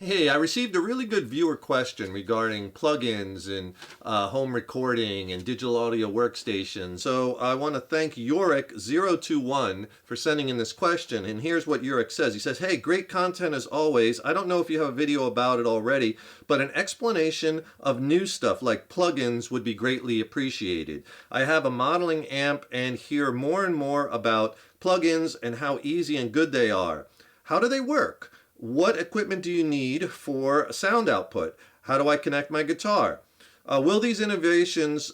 Hey, I received a really good viewer question regarding plugins and home recording and digital audio workstations. So I want to thank Yorick021 for sending in this question. And here's what Yorick says. He says, hey, great content as always. I don't know if you have a video about it already, but an explanation of new stuff like plugins would be greatly appreciated. I have a modeling amp and hear more and more about plugins and how easy and good they are. How do they work? What equipment do you need for sound output? How do I connect my guitar? With these innovations,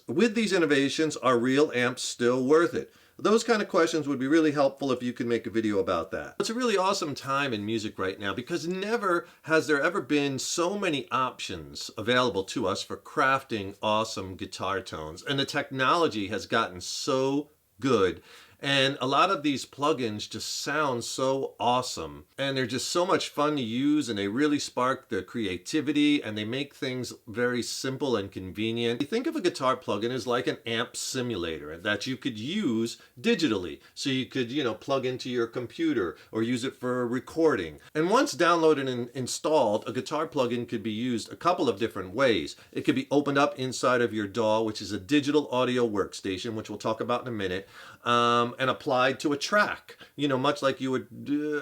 are real amps still worth it? Those kind of questions would be really helpful if you could make a video about that. It's a really awesome time in music right now because never has there ever been so many options available to us for crafting awesome guitar tones. And the technology has gotten so good. And a lot of these plugins just sound so awesome, and they're just so much fun to use, and they really spark the creativity, and they make things very simple and convenient. You think of a guitar plugin as like an amp simulator that you could use digitally. So you could, plug into your computer or use it for recording. And once downloaded and installed, a guitar plugin could be used a couple of different ways. It could be opened up inside of your DAW, which is a digital audio workstation, which we'll talk about in a minute. And applied to a track, much like you would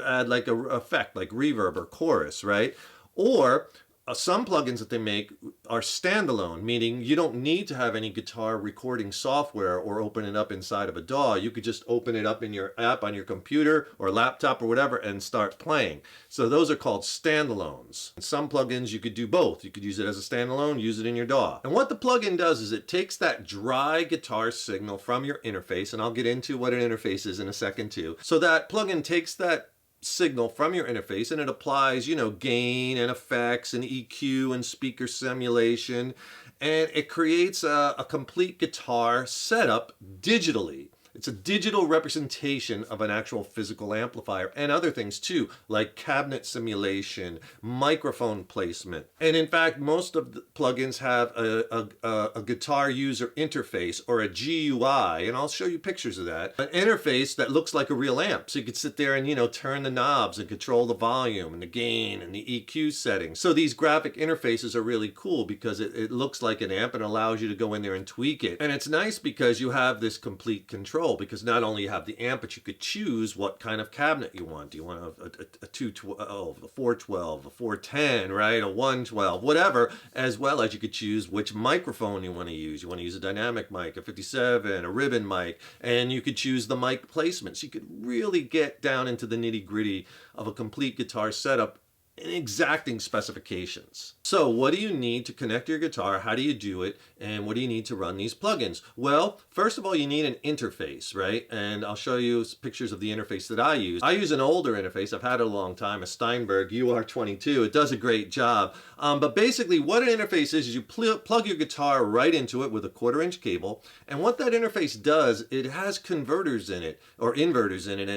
add like a effect like reverb or chorus, right? Or some plugins that they make are standalone, meaning you don't need to have any guitar recording software or open it up inside of a DAW. You could just open it up in your app on your computer or laptop or whatever and start playing. So those are called standalones. And some plugins you could do both. You could use it as a standalone, use it in your DAW. And what the plugin does is it takes that dry guitar signal from your interface, and I'll get into what an interface is in a second too. So that plugin takes that signal from your interface and it applies, gain and effects and EQ and speaker simulation, and it creates a complete guitar setup digitally. It's a digital representation of an actual physical amplifier and other things too, like cabinet simulation, microphone placement. And in fact, most of the plugins have a guitar user interface or a GUI, and I'll show you pictures of that. An interface that looks like a real amp. So you could sit there and, turn the knobs and control the volume and the gain and the EQ settings. So these graphic interfaces are really cool because it looks like an amp and allows you to go in there and tweak it. And it's nice because you have this complete control, because not only you have the amp, but you could choose what kind of cabinet you want. Do you want a 212, a 412, a 410, right? A 112, whatever, as well as you could choose which microphone you want to use. You want to use a dynamic mic, a 57, a ribbon mic, and you could choose the mic placement. So you could really get down into the nitty-gritty of a complete guitar setup and exacting specifications. So what do you need to connect your guitar? How do you do it? And what do you need to run these plugins? Well, first of all, you need an interface, right? And I'll show you pictures of the interface that I use. I use an older interface. I've had it a long time, a Steinberg UR22. It does a great job. But basically what an interface is you plug your guitar right into it with a 1/4-inch cable. And what that interface does, it has converters in it or inverters in it.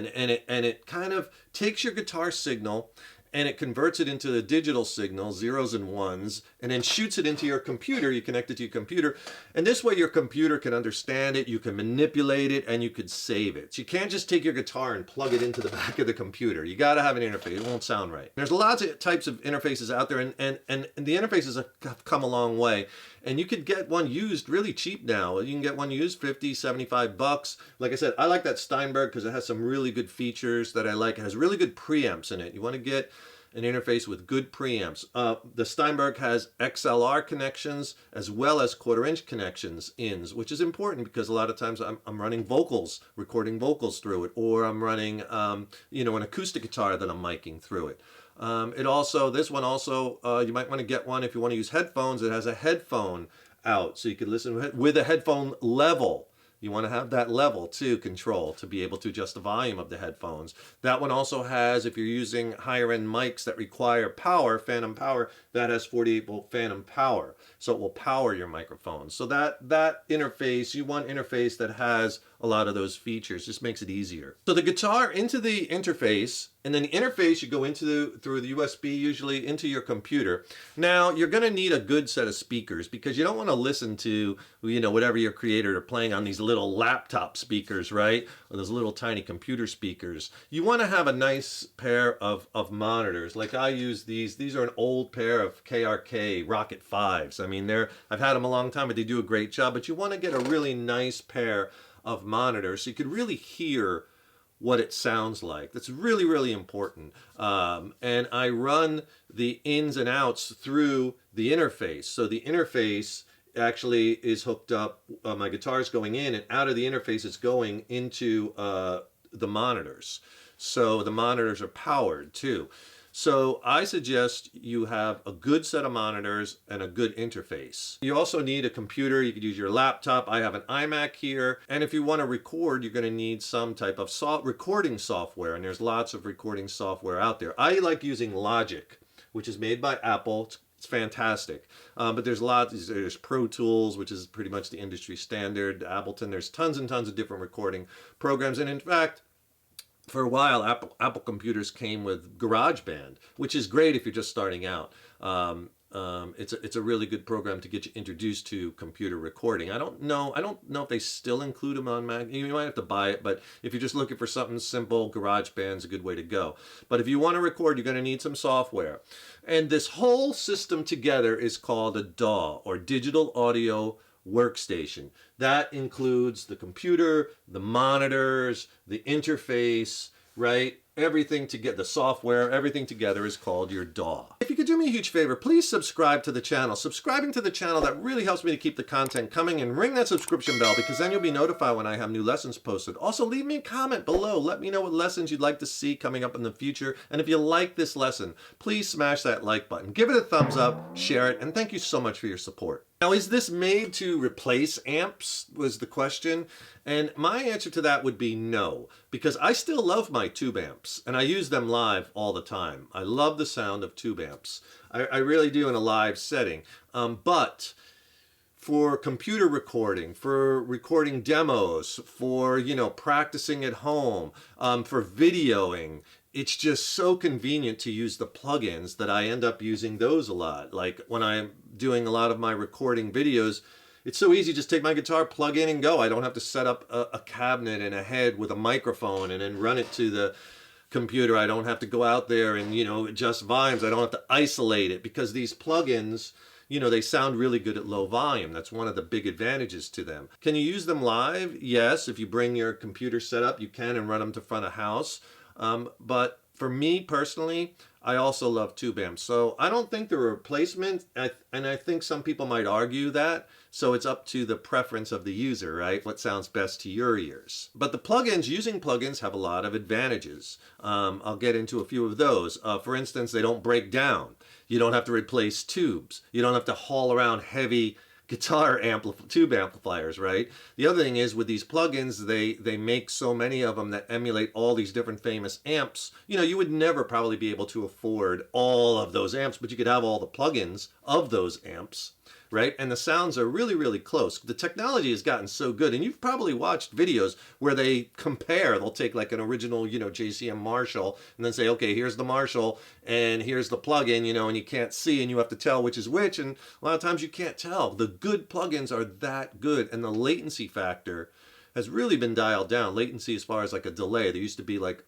And it kind of takes your guitar signal and it converts it into the digital signal, zeros and ones, and then shoots it into your computer. You connect it to your computer, and this way your computer can understand it, you can manipulate it, and you could save it. So you can't just take your guitar and plug it into the back of the computer. You got to have an interface. It won't sound right. There's lots of types of interfaces out there, and the interfaces have come a long way. And you could get one used really cheap now. You can get one used $50, $75. Like I said, I like that Steinberg because it has some really good features that I like. It has really good preamps in it. You want to get an interface with good preamps. The Steinberg has XLR connections as well as 1/4-inch connections ins, which is important because a lot of times I'm running vocals, recording vocals through it, or I'm running an acoustic guitar that I'm miking through it. This one also, you might want to get one if you want to use headphones. It has a headphone out, so you could listen with a headphone level. You want to have that level too, control, to be able to adjust the volume of the headphones. That one also has, if you're using higher end mics that require power, phantom power, that has 48-volt phantom power. So it will power your microphone. So that interface, you want interface that has a lot of those features. Just makes it easier. So the guitar into the interface, and then the interface you go into through the USB usually into your computer. Now you're going to need a good set of speakers because you don't want to listen to, you know, whatever your creator are playing on these little laptop speakers, right? Or those little tiny computer speakers. You want to have a nice pair of monitors. Like I use these. These are an old pair of KRK Rocket 5s. I mean, I've had them a long time, but they do a great job. But you want to get a really nice pair of monitors so you could really hear what it sounds like. That's really, really important. And I run the ins and outs through the interface. So the interface actually is hooked up, my guitar's going in, and out of the interface it's going into the monitors. So the monitors are powered too. So I suggest you have a good set of monitors and a good interface. You also need a computer. You could use your laptop. I have an iMac here. And if you want to record, you're going to need some type of recording software. And there's lots of recording software out there. I like using Logic, which is made by Apple. It's fantastic. But there's lots. There's Pro Tools, which is pretty much the industry standard. Ableton. There's tons and tons of different recording programs. And in fact, for a while, Apple computers came with GarageBand, which is great if you're just starting out. It's a really good program to get you introduced to computer recording. I don't know if they still include them on Mac. You might have to buy it, but if you're just looking for something simple, GarageBand's a good way to go. But if you want to record, you're going to need some software. And this whole system together is called a DAW, or Digital Audio Workstation. That includes the computer, the monitors, the interface, right? Everything to get the software, everything together is called your DAW. If you could do me a huge favor, please subscribe to the channel. Subscribing to the channel, that really helps me to keep the content coming, and ring that subscription bell because then you'll be notified when I have new lessons posted. Also, leave me a comment below. Let me know what lessons you'd like to see coming up in the future. And if you like this lesson, please smash that like button. Give it a thumbs up, share it, and thank you so much for your support. Now, is this made to replace amps, was the question. And my answer to that would be no, because I still love my tube amps, and I use them live all the time. I love the sound of tube amps. I really do in a live setting. But for computer recording, for recording demos, for, you know, practicing at home, for videoing, it's just so convenient to use the plugins that I end up using those a lot. Like when I'm doing a lot of my recording videos, it's so easy, just take my guitar, plug in and go. I don't have to set up a cabinet and a head with a microphone and then run it to the computer. I don't have to go out there and, you know, adjust volumes. I don't have to isolate it because these plugins, you know, they sound really good at low volume. That's one of the big advantages to them. Can you use them live? Yes, if you bring your computer set up, you can, and run them to front of house. But for me personally, I also love tube amps. So I don't think they're a replacement, and I think some people might argue that. So it's up to the preference of the user, right? What sounds best to your ears. But the plugins, using plugins, have a lot of advantages. I'll get into a few of those. For instance, they don't break down. You don't have to replace tubes. You don't have to haul around heavy guitar tube amplifiers, right? The other thing is with these plugins, they make so many of them that emulate all these different famous amps. You know, you would never probably be able to afford all of those amps, but you could have all the plugins of those amps, right? And the sounds are really, really close. The technology has gotten so good, and you've probably watched videos where they compare. They'll take like an original, you know, JCM Marshall and then say, okay, here's the Marshall and here's the plugin, you know, and you can't see and you have to tell which is which, and a lot of times you can't tell. The good plugins are that good, and the latency factor has really been dialed down. Latency as far as like a delay. There used to be like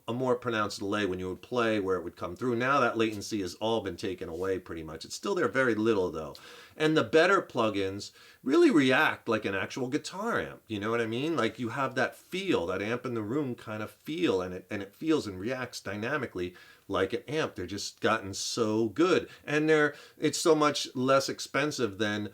a more pronounced delay when you would play where it would come through. Now that latency has all been taken away pretty much. It's still there, very little though. And the better plugins really react like an actual guitar amp. You know what I mean? Like you have that feel, that amp in the room kind of feel, and it feels and reacts dynamically like an amp. They're just gotten so good, and it's so much less expensive than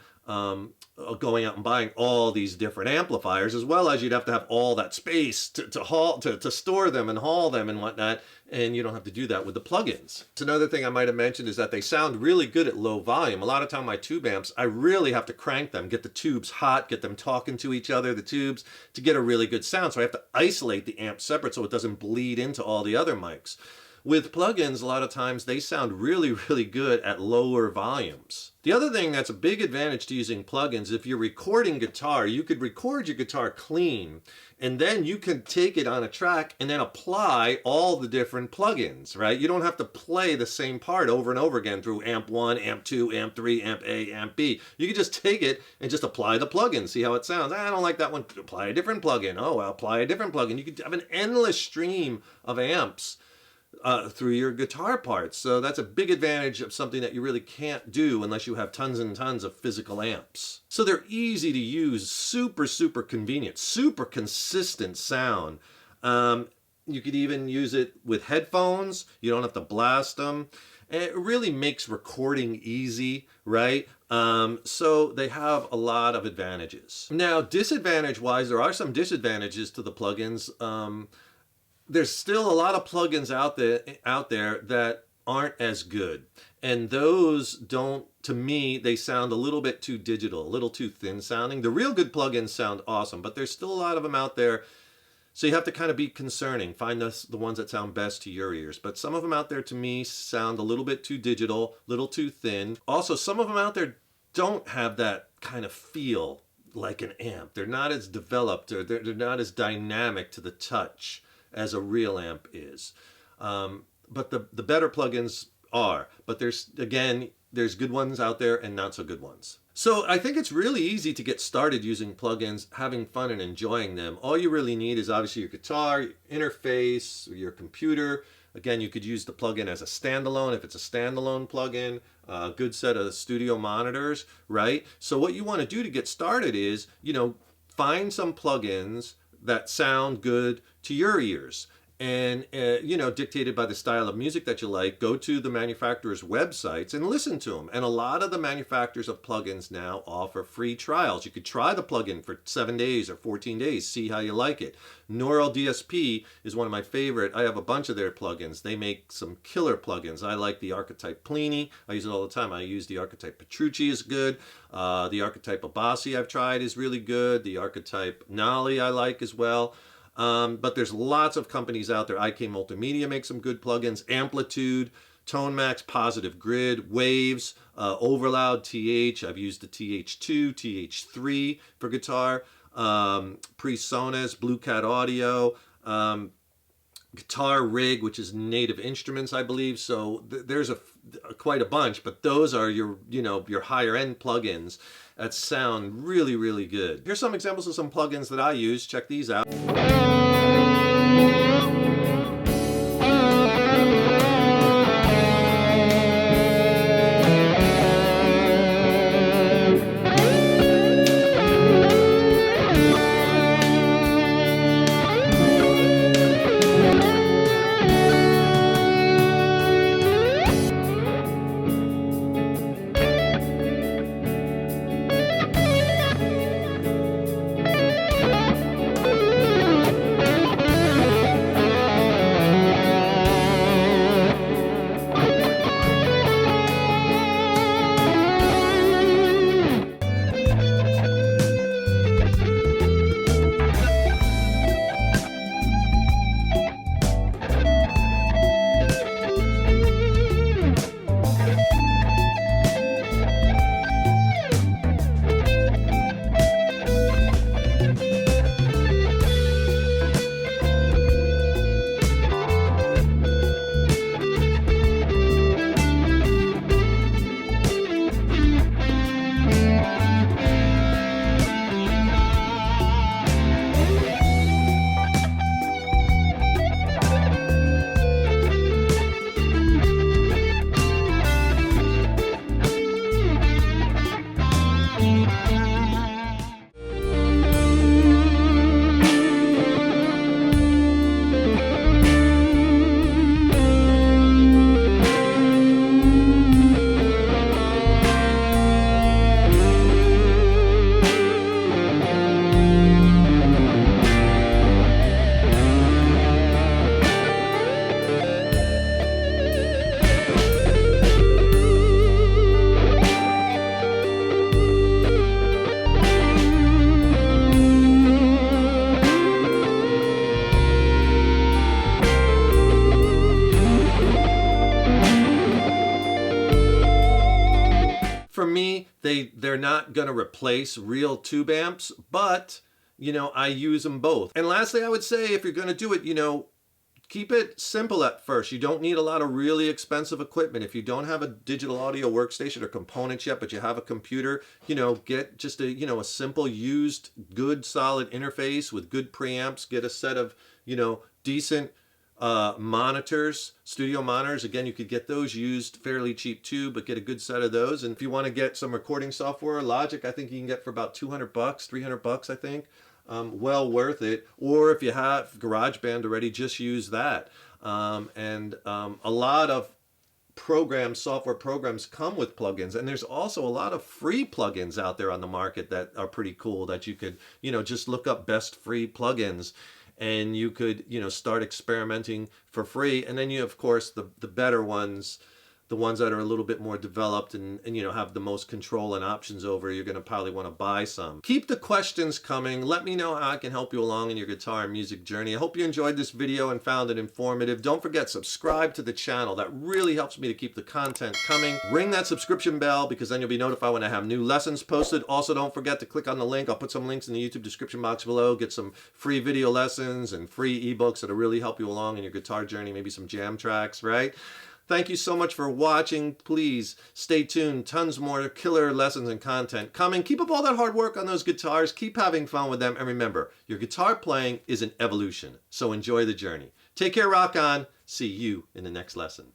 going out and buying all these different amplifiers, as well as you'd have to have all that space to store them and haul them and whatnot, and you don't have to do that with the plugins. So another thing I might have mentioned is that they sound really good at low volume. A lot of time my tube amps, I really have to crank them, get the tubes hot, get them talking to each other, the tubes, to get a really good sound. So I have to isolate the amp separate so it doesn't bleed into all the other mics. with plugins, a lot of times they sound really, really good at lower volumes. The other thing that's a big advantage to using plugins, if you're recording guitar, you could record your guitar clean, and then you can take it on a track and then apply all the different plugins, right? You don't have to play the same part over and over again through amp 1, amp 2, amp 3, amp A, amp B. You can just take it and just apply the plugin, see how it sounds. I don't like that one, apply a different plugin. Oh, I'll apply a different plugin. You could have an endless stream of amps through your guitar parts. So that's a big advantage of something that you really can't do unless you have tons and tons of physical amps. So they're easy to use, super, super convenient, super consistent sound. You could even use it with headphones. You don't have to blast them. And it really makes recording easy, right? So they have a lot of advantages. Now, disadvantage-wise, there are some disadvantages to the plugins. There's still a lot of plugins out there that aren't as good. And those don't, to me, they sound a little bit too digital, a little too thin sounding. The real good plugins sound awesome, but there's still a lot of them out there. So you have to kind of be concerning, find the ones that sound best to your ears. But some of them out there, to me, sound a little bit too digital, a little too thin. Also, some of them out there don't have that kind of feel like an amp. They're not as developed, or they're not as dynamic to the touch as a real amp is. But the better plugins are. But there's good ones out there and not so good ones. So I think it's really easy to get started using plugins, having fun and enjoying them. All you really need is obviously your guitar, your interface, your computer. Again, you could use the plugin as a standalone if it's a standalone plugin, a good set of studio monitors, right? So what you want to do to get started is, find some plugins that sound good to your ears. And, dictated by the style of music that you like, go to the manufacturer's websites and listen to them. And a lot of the manufacturers of plugins now offer free trials. You could try the plugin for 7 days or 14 days, see how you like it. Neural DSP is one of my favorite. I have a bunch of their plugins. They make some killer plugins. I like the Archetype Plini. I use it all the time. I use the Archetype Petrucci is good. The Archetype Abassi I've tried is really good. The Archetype Nali I like as well. But there's lots of companies out there. IK Multimedia makes some good plugins. Amplitude, Tone Max, Positive Grid, Waves, Overloud TH. I've used the TH2, TH3 for guitar. PreSonus, Blue Cat Audio, Guitar Rig, which is Native Instruments, I believe. So there's quite a bunch, but those are your higher end plugins that sound really, really good. Here's some examples of some plugins that I use. Check these out. for me, they're not going to replace real tube amps, but, you know, I use them both. And lastly, I would say if you're going to do it, you know, keep it simple at first. You don't need a lot of really expensive equipment. If you don't have a digital audio workstation or components yet, but you have a computer, you know, get just a, you know, a simple used, good, solid interface with good preamps. Get a set of, you know, decent monitors, studio monitors. Again, you could get those used fairly cheap too, but get a good set of those. And if you want to get some recording software, Logic, I think you can get for about $200, $300, I think. Well worth it. Or if you have GarageBand already, just use that. A lot of software programs come with plugins, and there's also a lot of free plugins out there on the market that are pretty cool that you could, you know, just look up best free plugins and you could, you know, start experimenting for free. And then you, of course, the better ones, the ones that are a little bit more developed and you know, have the most control and options over, you're going to probably want to buy some. Keep the questions coming. Let me know how I can help you along in your guitar and music journey. I hope you enjoyed this video and found it informative. Don't forget, subscribe to the channel. That really helps me to keep the content coming. Ring that subscription bell because then you'll be notified when I have new lessons posted. Also, don't forget to click on the link. I'll put some links in the YouTube description box below. Get some free video lessons and free ebooks that'll really help you along in your guitar journey. Maybe some jam tracks, right? Thank you so much for watching. Please stay tuned. Tons more killer lessons and content coming. Keep up all that hard work on those guitars. Keep having fun with them. And remember, your guitar playing is an evolution. So enjoy the journey. Take care, rock on. See you in the next lesson.